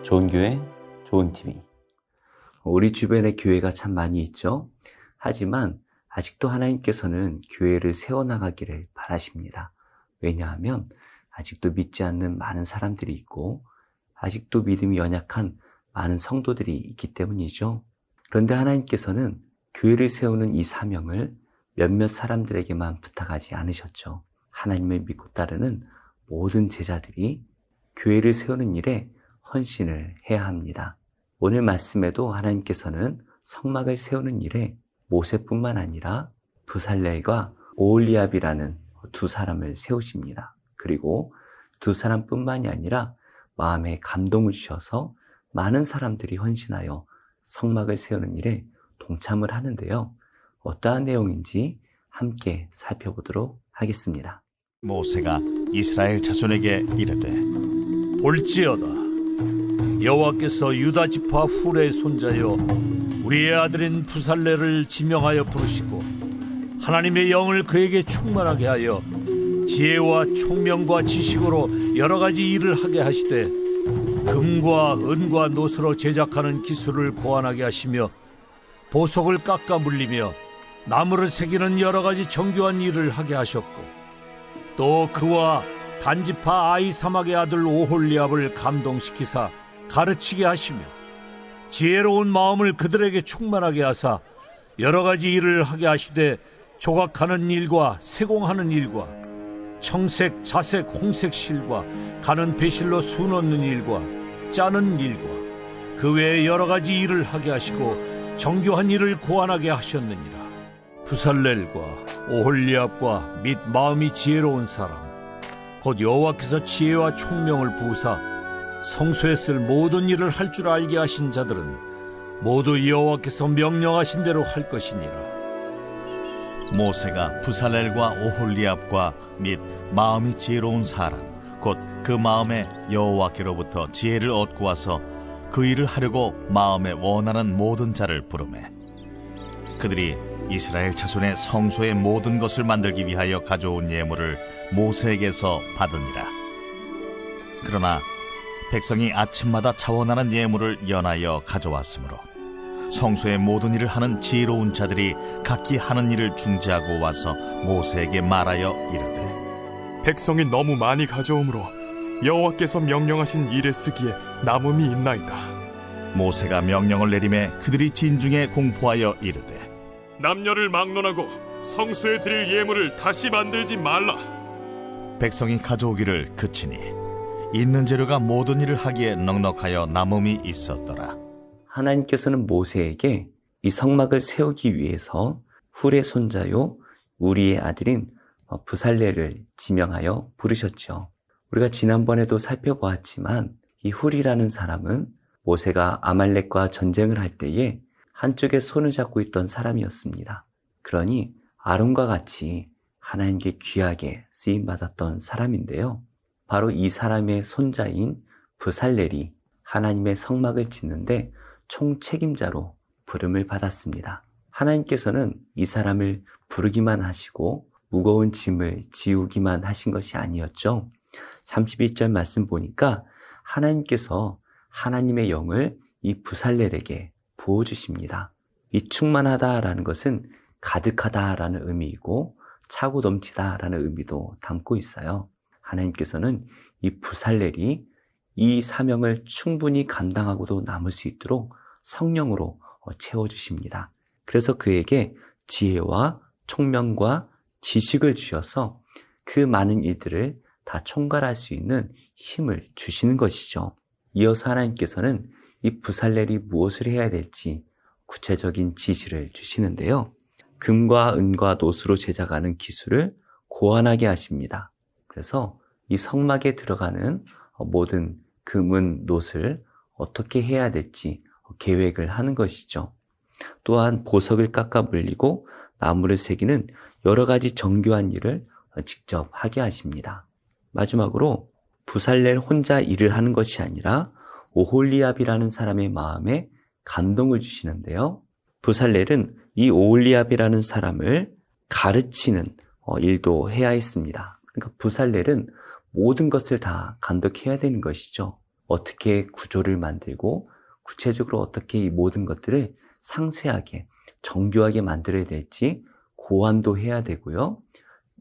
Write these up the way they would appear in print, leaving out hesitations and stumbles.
좋은 교회, 좋은 TV. 우리 주변에 교회가 참 많이 있죠. 하지만 아직도 하나님께서는 교회를 세워나가기를 바라십니다. 왜냐하면 아직도 믿지 않는 많은 사람들이 있고 아직도 믿음이 연약한 많은 성도들이 있기 때문이죠. 그런데 하나님께서는 교회를 세우는 이 사명을 몇몇 사람들에게만 부탁하지 않으셨죠. 하나님을 믿고 따르는 모든 제자들이 교회를 세우는 일에 헌신을 해야 합니다. 오늘 말씀에도 하나님께서는 성막을 세우는 일에 모세뿐만 아니라 부살렐과 오홀리압이라는 두 사람을 세우십니다. 그리고 두 사람뿐만이 아니라 마음에 감동을 주셔서 많은 사람들이 헌신하여 성막을 세우는 일에 동참을 하는데요. 어떠한 내용인지 함께 살펴보도록 하겠습니다. 모세가 이스라엘 자손에게 이르되 볼지어다 여호와께서 유다 지파 훌의 손자여 우리의 아들인 부살렐을 지명하여 부르시고 하나님의 영을 그에게 충만하게 하여 지혜와 총명과 지식으로 여러 가지 일을 하게 하시되 금과 은과 노스로 제작하는 기술을 고안하게 하시며 보석을 깎아 물리며 나무를 새기는 여러 가지 정교한 일을 하게 하셨고 또 그와 단지파 아히사막의 아들 오홀리압을 감동시키사 가르치게 하시며 지혜로운 마음을 그들에게 충만하게 하사 여러 가지 일을 하게 하시되 조각하는 일과 세공하는 일과 청색, 자색, 홍색 실과 가는 배실로 수 넣는 일과 짜는 일과 그 외에 여러 가지 일을 하게 하시고 정교한 일을 고안하게 하셨느니라. 부살렐과 오홀리압과 및 마음이 지혜로운 사람 곧 여호와께서 지혜와 총명을 부으사 성소에 쓸 모든 일을 할 줄 알게 하신 자들은 모두 여호와께서 명령하신 대로 할 것이니라. 모세가 부살렐과 오홀리압과 및 마음이 지혜로운 사람 곧 그 마음에 여호와께로부터 지혜를 얻고 와서 그 일을 하려고 마음에 원하는 모든 자를 부르매 그들이 이스라엘 자손의 성소의 모든 것을 만들기 위하여 가져온 예물을 모세에게서 받으니라. 그러나 백성이 아침마다 차원하는 예물을 연하여 가져왔으므로 성소의 모든 일을 하는 지혜로운 자들이 각기 하는 일을 중지하고 와서 모세에게 말하여 이르되 백성이 너무 많이 가져오므로 여호와께서 명령하신 일에 쓰기에 남음이 있나이다. 모세가 명령을 내리매 그들이 진중에 공포하여 이르되 남녀를 막론하고 성소에 드릴 예물을 다시 만들지 말라. 백성이 가져오기를 그치니 있는 재료가 모든 일을 하기에 넉넉하여 남음이 있었더라. 하나님께서는 모세에게 이 성막을 세우기 위해서 훌의 손자요 우리의 아들인 부살렐을 지명하여 부르셨죠. 우리가 지난번에도 살펴보았지만 이 훌이라는 사람은 모세가 아말렉과 전쟁을 할 때에 한쪽에 손을 잡고 있던 사람이었습니다. 그러니 아론과 같이 하나님께 귀하게 쓰임받았던 사람인데요. 바로 이 사람의 손자인 부살렐이 하나님의 성막을 짓는데 총책임자로 부름을 받았습니다. 하나님께서는 이 사람을 부르기만 하시고 무거운 짐을 지우기만 하신 것이 아니었죠. 32절 말씀 보니까 하나님께서 하나님의 영을 이 부살렐에게 부어주십니다. 이 충만하다라는 것은 가득하다라는 의미이고 차고 넘치다라는 의미도 담고 있어요. 하나님께서는 이 부살렐이 이 사명을 충분히 감당하고도 남을 수 있도록 성령으로 채워주십니다. 그래서 그에게 지혜와 총명과 지식을 주셔서 그 많은 일들을 다 총괄할 수 있는 힘을 주시는 것이죠. 이어서 하나님께서는 이 부살렐이 무엇을 해야 될지 구체적인 지시를 주시는데요. 금과 은과 노스로 제작하는 기술을 고안하게 하십니다. 그래서 이 성막에 들어가는 모든 금은 노스를 어떻게 해야 될지 계획을 하는 것이죠. 또한 보석을 깎아 물리고 나무를 새기는 여러 가지 정교한 일을 직접 하게 하십니다. 마지막으로 부살렐 혼자 일을 하는 것이 아니라 오홀리압이라는 사람의 마음에 감동을 주시는데요. 부살렐은 이 오홀리압이라는 사람을 가르치는 일도 해야 했습니다. 그러니까 부살렐은 모든 것을 다 감독해야 되는 것이죠. 어떻게 구조를 만들고 구체적으로 어떻게 이 모든 것들을 상세하게 정교하게 만들어야 될지 고안도 해야 되고요.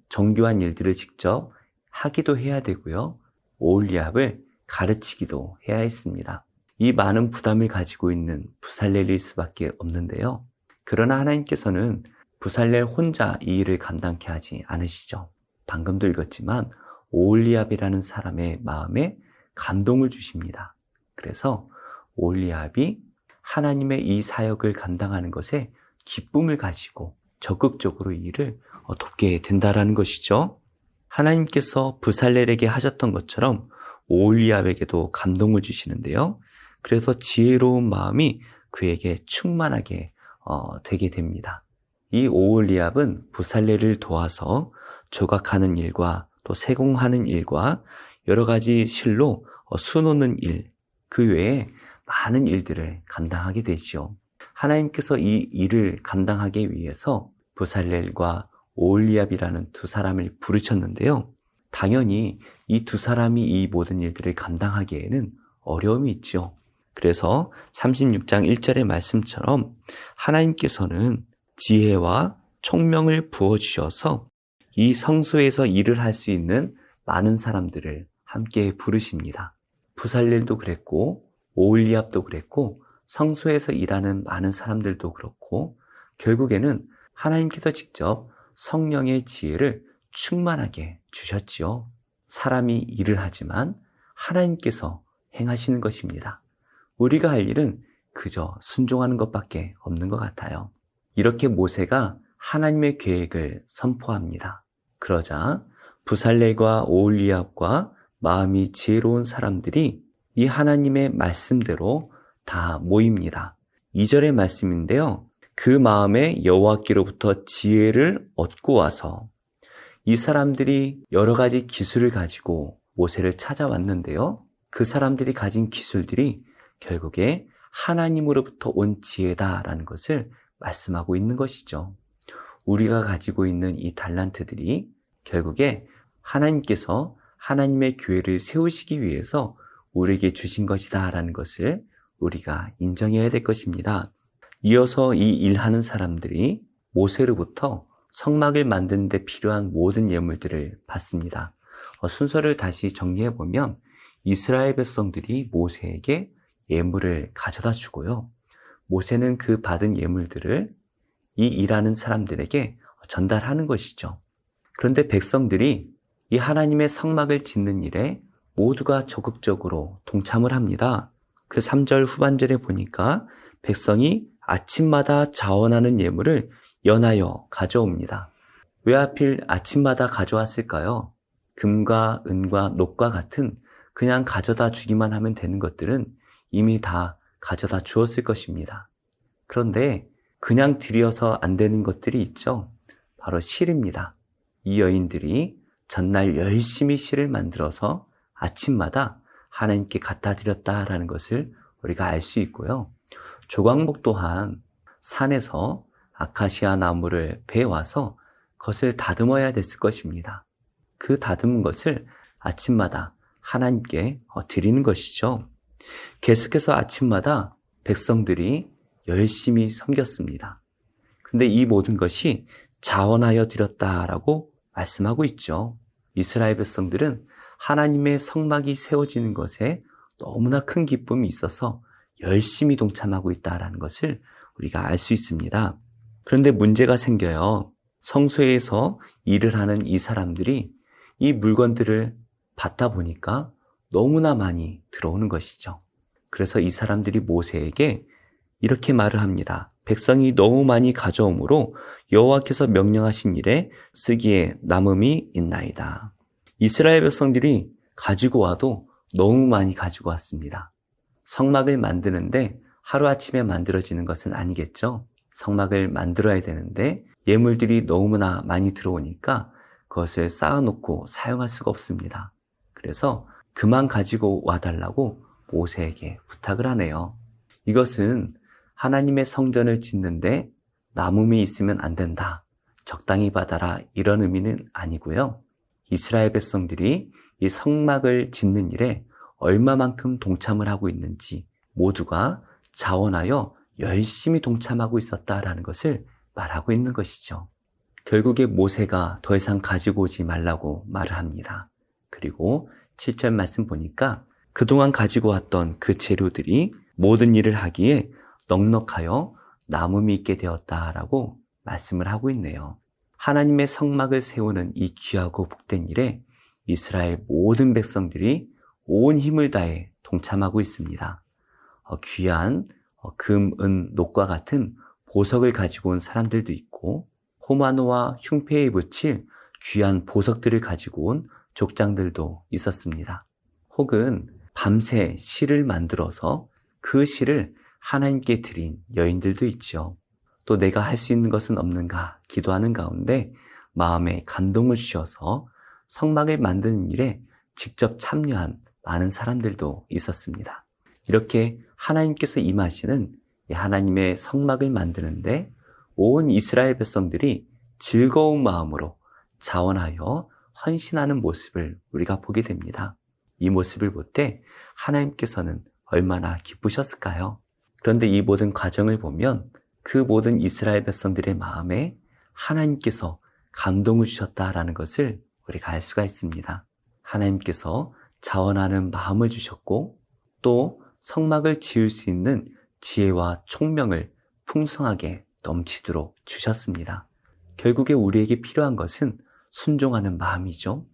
정교한 일들을 직접 하기도 해야 되고요. 오홀리압을 가르치기도 해야 했습니다. 이 많은 부담을 가지고 있는 부살렐일 수밖에 없는데요. 그러나 하나님께서는 부살렐 혼자 이 일을 감당케 하지 않으시죠. 방금도 읽었지만 오홀리압이라는 사람의 마음에 감동을 주십니다. 그래서 오홀리압이 하나님의 이 사역을 감당하는 것에 기쁨을 가지고 적극적으로 이 일을 돕게 된다라는 것이죠. 하나님께서 부살렐에게 하셨던 것처럼 오홀리압에게도 감동을 주시는데요. 그래서 지혜로운 마음이 그에게 충만하게 되게 됩니다. 이 오홀리압은 부살렐을 도와서 조각하는 일과 또 세공하는 일과 여러 가지 실로 수놓는 일, 그 외에 많은 일들을 감당하게 되지요. 하나님께서 이 일을 감당하기 위해서 부살렐과 오홀리압이라는 두 사람을 부르셨는데요. 당연히 이 두 사람이 이 모든 일들을 감당하기에는 어려움이 있죠. 그래서 36장 1절의 말씀처럼 하나님께서는 지혜와 총명을 부어주셔서 이 성소에서 일을 할 수 있는 많은 사람들을 함께 부르십니다. 부살렐도 그랬고 오홀리압도 그랬고 성소에서 일하는 많은 사람들도 그렇고 결국에는 하나님께서 직접 성령의 지혜를 충만하게 주셨지요. 사람이 일을 하지만 하나님께서 행하시는 것입니다. 우리가 할 일은 그저 순종하는 것밖에 없는 것 같아요. 이렇게 모세가 하나님의 계획을 선포합니다. 그러자 부살렐과 오홀리압과 마음이 지혜로운 사람들이 이 하나님의 말씀대로 다 모입니다. 2절의 말씀인데요. 그 마음에 여호와께로부터 지혜를 얻고 와서 이 사람들이 여러 가지 기술을 가지고 모세를 찾아왔는데요. 그 사람들이 가진 기술들이 결국에 하나님으로부터 온 지혜다라는 것을 말씀하고 있는 것이죠. 우리가 가지고 있는 이 달란트들이 결국에 하나님께서 하나님의 교회를 세우시기 위해서 우리에게 주신 것이다라는 것을 우리가 인정해야 될 것입니다. 이어서 이 일하는 사람들이 모세로부터 성막을 만드는 데 필요한 모든 예물들을 받습니다. 순서를 다시 정리해보면 이스라엘 백성들이 모세에게 예물을 가져다 주고요. 모세는 그 받은 예물들을 이 일하는 사람들에게 전달하는 것이죠. 그런데 백성들이 이 하나님의 성막을 짓는 일에 모두가 적극적으로 동참을 합니다. 그 3절 후반절에 보니까 백성이 아침마다 자원하는 예물을 연하여 가져옵니다. 왜 하필 아침마다 가져왔을까요? 금과 은과 녹과 같은 그냥 가져다 주기만 하면 되는 것들은 이미 다 가져다 주었을 것입니다. 그런데 그냥 드려서 안 되는 것들이 있죠. 바로 실입니다. 이 여인들이 전날 열심히 실을 만들어서 아침마다 하나님께 갖다 드렸다라는 것을 우리가 알 수 있고요. 조각목 또한 산에서 아카시아 나무를 베어와서 그것을 다듬어야 됐을 것입니다. 그 다듬은 것을 아침마다 하나님께 드리는 것이죠. 계속해서 아침마다 백성들이 열심히 섬겼습니다. 그런데 이 모든 것이 자원하여 드렸다라고 말씀하고 있죠. 이스라엘 백성들은 하나님의 성막이 세워지는 것에 너무나 큰 기쁨이 있어서 열심히 동참하고 있다는 것을 우리가 알 수 있습니다. 그런데 문제가 생겨요. 성소에서 일을 하는 이 사람들이 이 물건들을 받다 보니까 너무나 많이 들어오는 것이죠. 그래서 이 사람들이 모세에게 이렇게 말을 합니다. 백성이 너무 많이 가져오므로 여호와께서 명령하신 일에 쓰기에 남음이 있나이다. 이스라엘 백성들이 가지고 와도 너무 많이 가지고 왔습니다. 성막을 만드는데 하루아침에 만들어지는 것은 아니겠죠. 성막을 만들어야 되는데 예물들이 너무나 많이 들어오니까 그것을 쌓아놓고 사용할 수가 없습니다. 그래서 그만 가지고 와달라고 모세에게 부탁을 하네요. 이것은 하나님의 성전을 짓는데 남음이 있으면 안 된다, 적당히 받아라, 이런 의미는 아니고요. 이스라엘 백성들이 이 성막을 짓는 일에 얼마만큼 동참을 하고 있는지 모두가 자원하여 열심히 동참하고 있었다라는 것을 말하고 있는 것이죠. 결국에 모세가 더 이상 가지고 오지 말라고 말을 합니다. 그리고 7절 말씀 보니까 그동안 가지고 왔던 그 재료들이 모든 일을 하기에 넉넉하여 남음이 있게 되었다라고 말씀을 하고 있네요. 하나님의 성막을 세우는 이 귀하고 복된 일에 이스라엘 모든 백성들이 온 힘을 다해 동참하고 있습니다. 귀한 금, 은, 녹과 같은 보석을 가지고 온 사람들도 있고 호마노와 흉패에 붙일 귀한 보석들을 가지고 온 족장들도 있었습니다. 혹은 밤새 실을 만들어서 그 실을 하나님께 드린 여인들도 있죠. 또 내가 할 수 있는 것은 없는가 기도하는 가운데 마음에 감동을 주셔서 성막을 만드는 일에 직접 참여한 많은 사람들도 있었습니다. 이렇게 하나님께서 임하시는 하나님의 성막을 만드는데 온 이스라엘 백성들이 즐거운 마음으로 자원하여 헌신하는 모습을 우리가 보게 됩니다. 이 모습을 볼 때 하나님께서는 얼마나 기쁘셨을까요? 그런데 이 모든 과정을 보면 그 모든 이스라엘 백성들의 마음에 하나님께서 감동을 주셨다라는 것을 우리가 알 수가 있습니다. 하나님께서 자원하는 마음을 주셨고 또 성막을 지을 수 있는 지혜와 총명을 풍성하게 넘치도록 주셨습니다. 결국에 우리에게 필요한 것은 순종하는 마음이죠.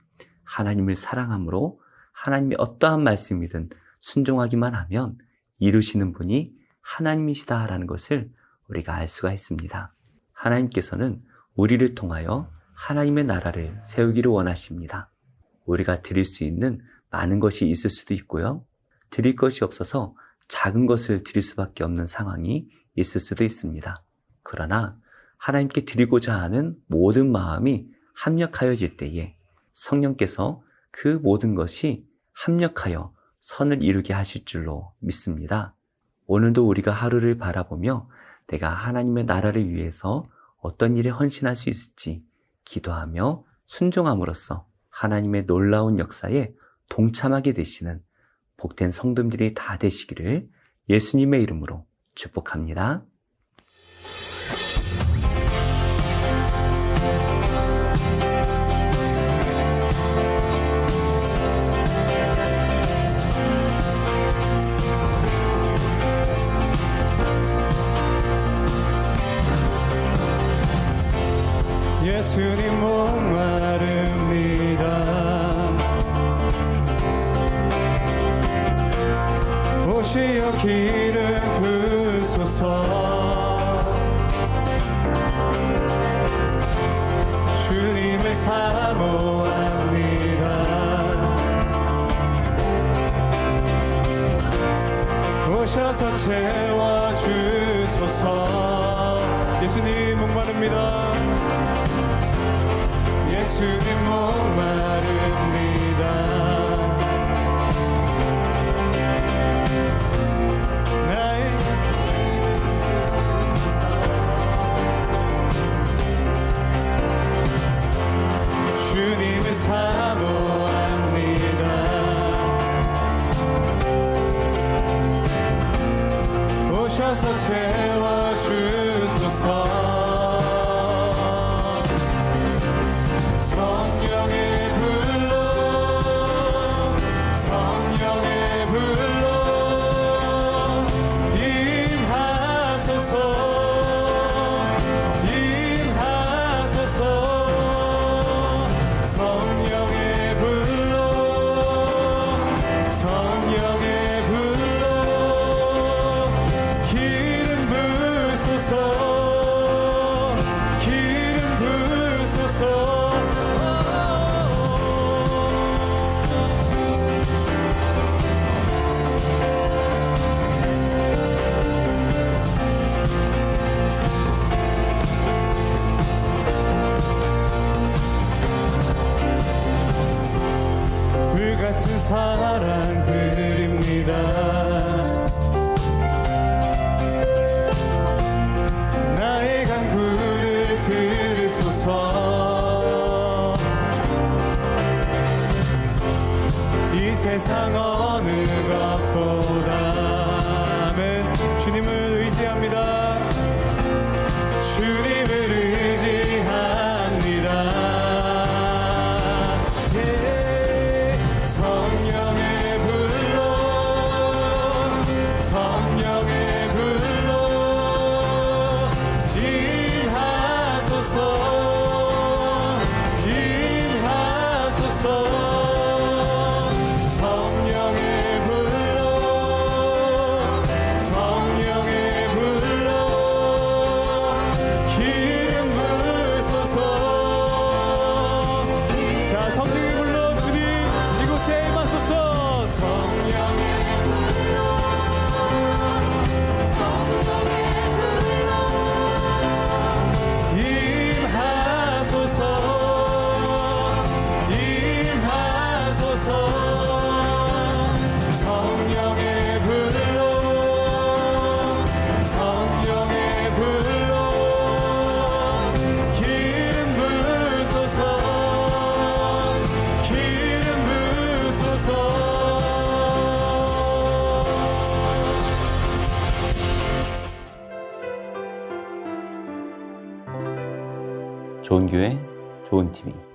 하나님을 사랑함으로 하나님의 어떠한 말씀이든 순종하기만 하면 이루시는 분이 하나님이시다라는 것을 우리가 알 수가 있습니다. 하나님께서는 우리를 통하여 하나님의 나라를 세우기를 원하십니다. 우리가 드릴 수 있는 많은 것이 있을 수도 있고요. 드릴 것이 없어서 작은 것을 드릴 수밖에 없는 상황이 있을 수도 있습니다. 그러나 하나님께 드리고자 하는 모든 마음이 합력하여질 때에 성령께서 그 모든 것이 합력하여 선을 이루게 하실 줄로 믿습니다. 오늘도 우리가 하루를 바라보며 내가 하나님의 나라를 위해서 어떤 일에 헌신할 수 있을지 기도하며 순종함으로써 하나님의 놀라운 역사에 동참하게 되시는 복된 성도들이 다 되시기를 예수님의 이름으로 축복합니다. 예수님 목마릅니다. 오시어 기름 부으소서. 주님을 사모합니다. 오셔서 채워주소서. 예수님 목마릅니다. 예수님 목마릅니다. 나의 주님을 사모합니다. 오셔서 채워주소서. 불같은 사랑 드립니다. 나의 간구를 들으소서. 이 세상 어느 것보다 아멘. 주님을 의지합니다. 주님을 의지합니다. 예, 성령의 불로 성령의 불로 임하소서 임하소서. 성령의 불로 성령의 불로 기름 부으소서. 자, 성령의 불로 주님 이곳에 임하소서. 성령의 임하소서 임하소서. 성령의 불로 성령의 불로 기름 부으소서 기름 부으소서. 좋은 교회, 좋은 TV.